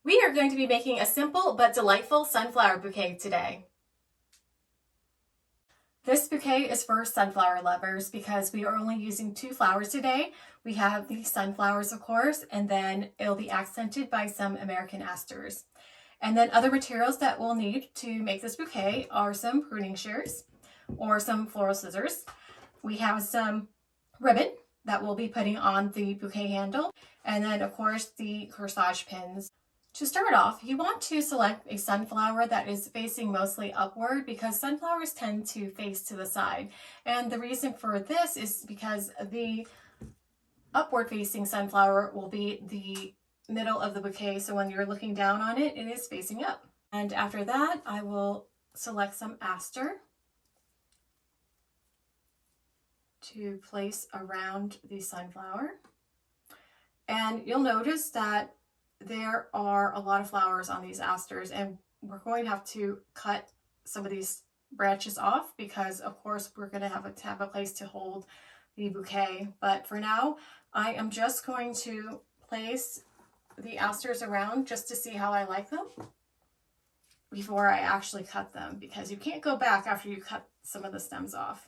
We are going to be making a simple but delightful sunflower bouquet today. This bouquet is for sunflower lovers because we are only using 2 flowers today. We have the sunflowers, of course, and then it'll be accented by some American asters. And then other materials that we'll need to make this bouquet are some pruning shears or some floral scissors. We have some ribbon that we'll be putting on the bouquet handle, and then of course the corsage pins. To start off, you want to select a sunflower that is facing mostly upward because sunflowers tend to face to the side. And the reason for this is because the upward facing sunflower will be the middle of the bouquet. So when you're looking down on it, it is facing up. And after that, I will select some aster to place around the sunflower. And you'll notice that there are a lot of flowers on these asters, and we're going to have to cut some of these branches off because of course we're going to have a place to hold the bouquet. But for now, I am just going to place the asters around just to see how I like them before I actually cut them, because you can't go back after you cut some of the stems off.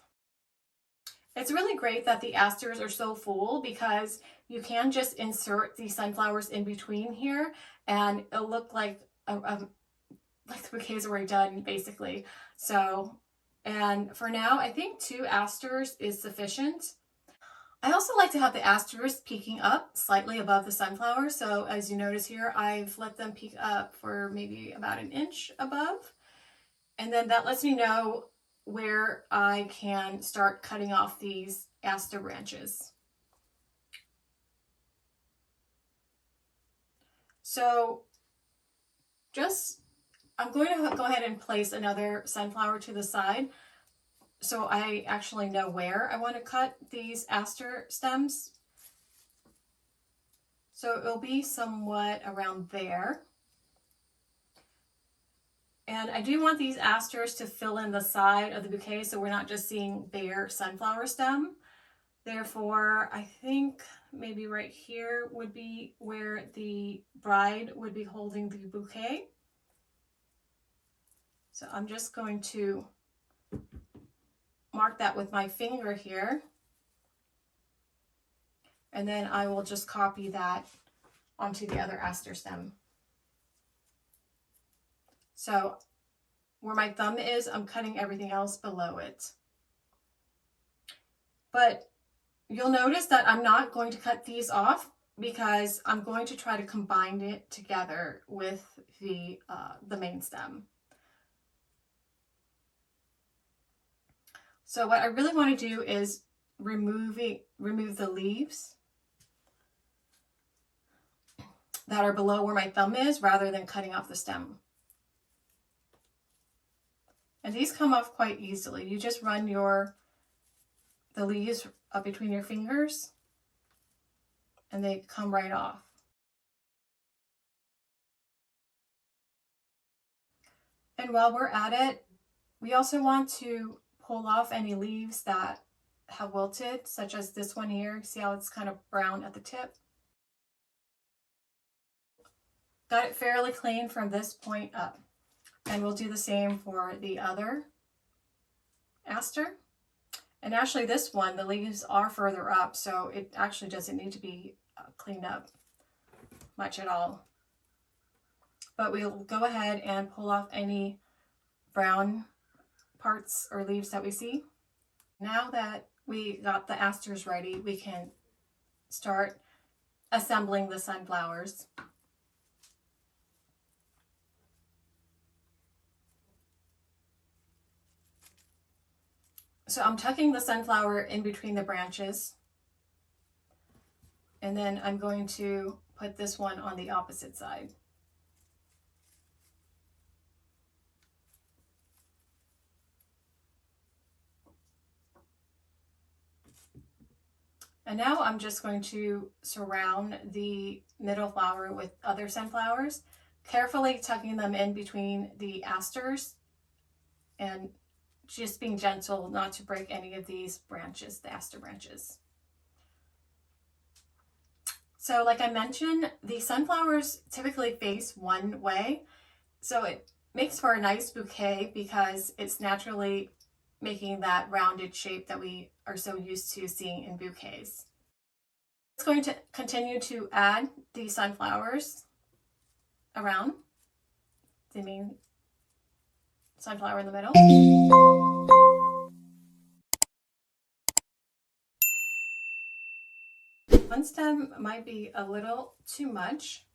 It's really great that the asters are so full because you can just insert the sunflowers in between here and it'll look like the bouquet is already done, basically. So, and for now, I think 2 asters is sufficient. I also like to have the asters peeking up slightly above the sunflower. So as you notice here, I've let them peek up for maybe about 1 inch above. And then that lets me know where I can start cutting off these aster branches. So I'm going to go ahead and place another sunflower to the side so I actually know where I want to cut these aster stems. So it'll be somewhat around there. And I do want these asters to fill in the side of the bouquet so we're not just seeing bare sunflower stem. Therefore, I think maybe right here would be where the bride would be holding the bouquet. So I'm just going to mark that with my finger here. And then I will just copy that onto the other aster stem. So where my thumb is, I'm cutting everything else below it. But you'll notice that I'm not going to cut these off because I'm going to try to combine it together with the main stem. So what I really want to do is remove the leaves that are below where my thumb is rather than cutting off the stem. And these come off quite easily. You just run the leaves up between your fingers and they come right off. And while we're at it, we also want to pull off any leaves that have wilted, such as this one here. See how it's kind of brown at the tip? Got it fairly clean from this point up. And we'll do the same for the other aster. And actually this one, the leaves are further up, so it actually doesn't need to be cleaned up much at all. But we'll go ahead and pull off any brown parts or leaves that we see. Now that we got the asters ready, we can start assembling the sunflowers. So I'm tucking the sunflower in between the branches, and then I'm going to put this one on the opposite side. And now I'm just going to surround the middle flower with other sunflowers, carefully tucking them in between the asters and just being gentle not to break any of these branches, the aster branches. So like I mentioned, the sunflowers typically face one way. So it makes for a nice bouquet because it's naturally making that rounded shape that we are so used to seeing in bouquets. It's going to continue to add the sunflowers around the main sunflower in the middle. One stem might be a little too much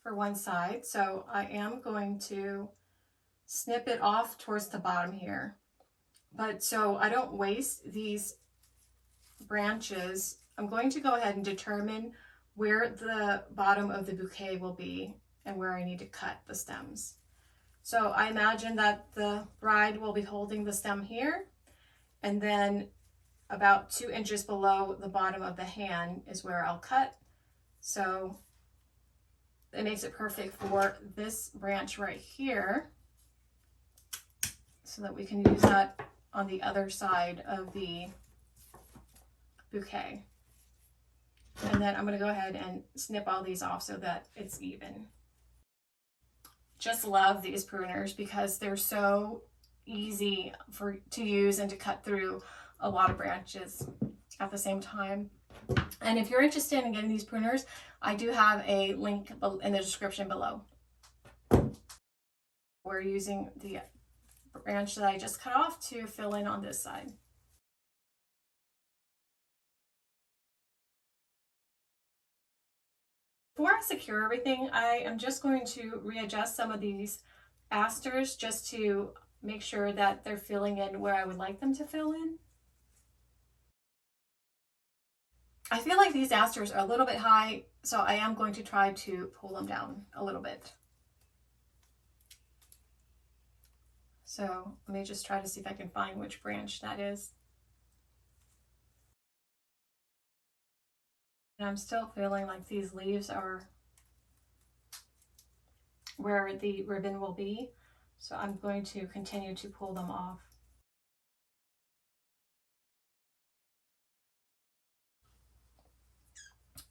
for one side, so I am going to snip it off towards the bottom here. But so I don't waste these branches, I'm going to go ahead and determine where the bottom of the bouquet will be and where I need to cut the stems. So I imagine that the bride will be holding the stem here, and then about 2 inches below the bottom of the hand is where I'll cut. So it makes it perfect for this branch right here, so that we can use that on the other side of the bouquet. And then I'm going to go ahead and snip all these off so that it's even. Just love these pruners because they're so easy to use and to cut through a lot of branches at the same time. And if you're interested in getting these pruners, I do have a link in the description below. We're using the branch that I just cut off to fill in on this side. Before I secure everything, I am just going to readjust some of these asters just to make sure that they're filling in where I would like them to fill in. I feel like these asters are a little bit high, so I am going to try to pull them down a little bit. So let me just try to see if I can find which branch that is. And I'm still feeling like these leaves are where the ribbon will be, so I'm going to continue to pull them off.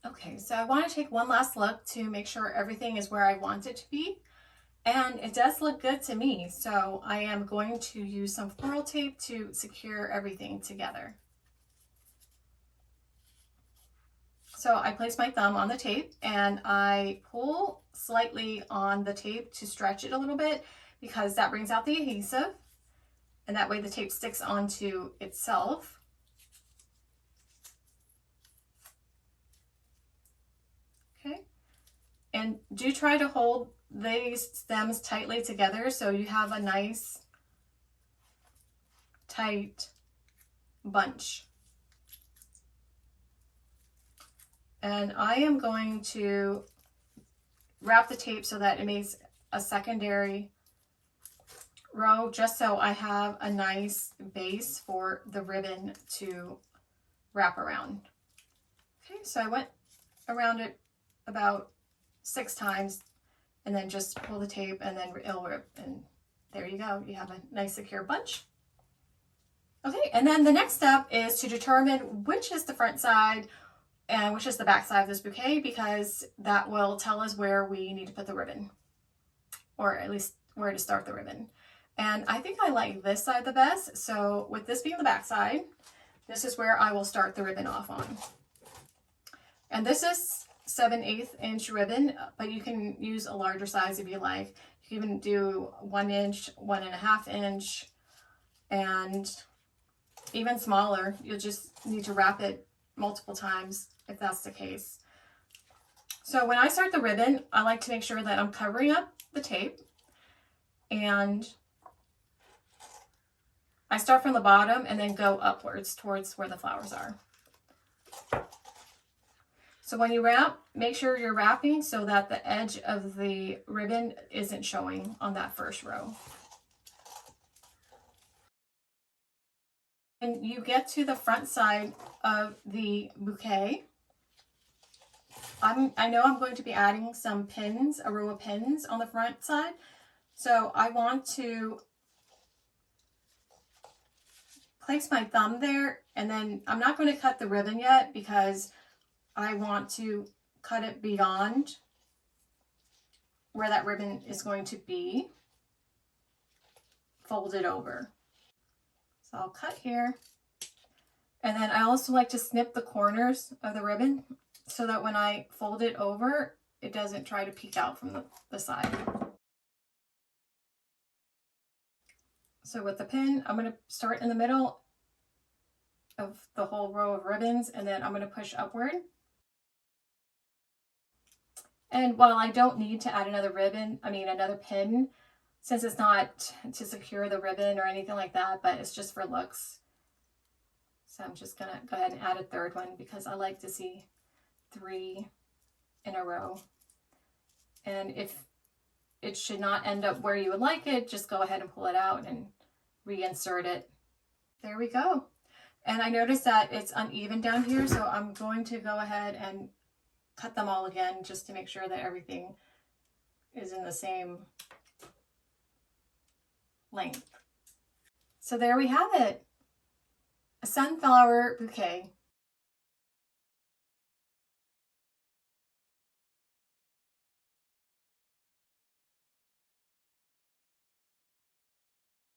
Okay, so I want to take one last look to make sure everything is where I want it to be, and it does look good to me, so I am going to use some floral tape to secure everything together. So I place my thumb on the tape and I pull slightly on the tape to stretch it a little bit because that brings out the adhesive, and that way the tape sticks onto itself. Okay, and do try to hold these stems tightly together so you have a nice tight bunch. And I am going to wrap the tape so that it makes a secondary row, just so I have a nice base for the ribbon to wrap around. Okay, so I went around it about 6 times and then just pull the tape and then it'll rip, and there you go. You have a nice secure bunch. Okay, and then the next step is to determine which is the front side and which is the back side of this bouquet, because that will tell us where we need to put the ribbon, or at least where to start the ribbon. And I think I like this side the best, so with this being the back side, this is where I will start the ribbon off on. And this is 7/8 inch ribbon, but you can use a larger size if you like. You can even do 1 inch, 1.5 inch, and even smaller. You'll just need to wrap it multiple times if that's the case. So when I start the ribbon, I like to make sure that I'm covering up the tape, and I start from the bottom and then go upwards towards where the flowers are. So when you wrap, make sure you're wrapping so that the edge of the ribbon isn't showing on that first row. When you get to the front side of the bouquet, I know I'm going to be adding some pins, a row of pins on the front side. So I want to place my thumb there, and then I'm not going to cut the ribbon yet because I want to cut it beyond where that ribbon is going to be, fold it over. So I'll cut here. And then I also like to snip the corners of the ribbon so that when I fold it over, it doesn't try to peek out from the side. So with the pin, I'm going to start in the middle of the whole row of ribbons, and then I'm going to push upward. And while I don't need to add another another pin, since it's not to secure the ribbon or anything like that, but it's just for looks. So I'm just gonna go ahead and add a third one because I like to see 3 in a row. And if it should not end up where you would like it, just go ahead and pull it out and reinsert it. There we go. And I noticed that it's uneven down here, so I'm going to go ahead and cut them all again just to make sure that everything is in the same length. So there we have it. A sunflower bouquet.